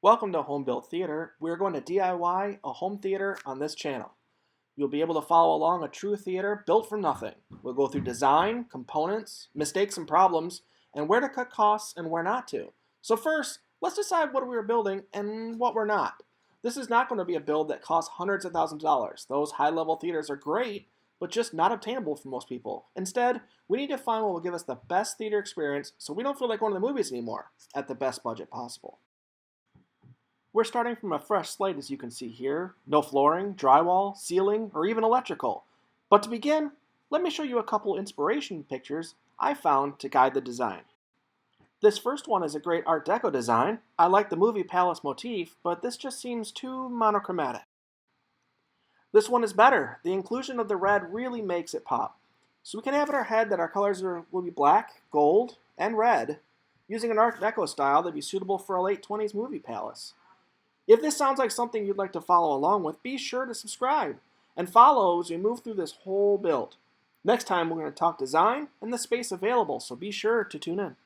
Welcome to Home Built Theater. We're going to DIY a home theater on this channel. You'll be able to follow along a true theater built from nothing. We'll go through design, components, mistakes and problems, and where to cut costs and where not to. So first, let's decide what we're building and what we're not. This is not going to be a build that costs hundreds of thousands of dollars. Those high-level theaters are great, but just not obtainable for most people. Instead, we need to find what will give us the best theater experience so we don't feel like going to the movies anymore at the best budget possible. We're starting from a fresh slate, as you can see here. No flooring, drywall, ceiling, or even electrical. But to begin, let me show you a couple inspiration pictures I found to guide the design. This first one is a great Art Deco design. I like the movie palace motif, but this just seems too monochromatic. This one is better. The inclusion of the red really makes it pop. So we can have in our head that our colors will be black, gold, and red, using an Art Deco style that would be suitable for a late 20s movie palace. If this sounds like something you'd like to follow along with, be sure to subscribe and follow as we move through this whole build. Next time, we're going to talk design and the space available, so be sure to tune in.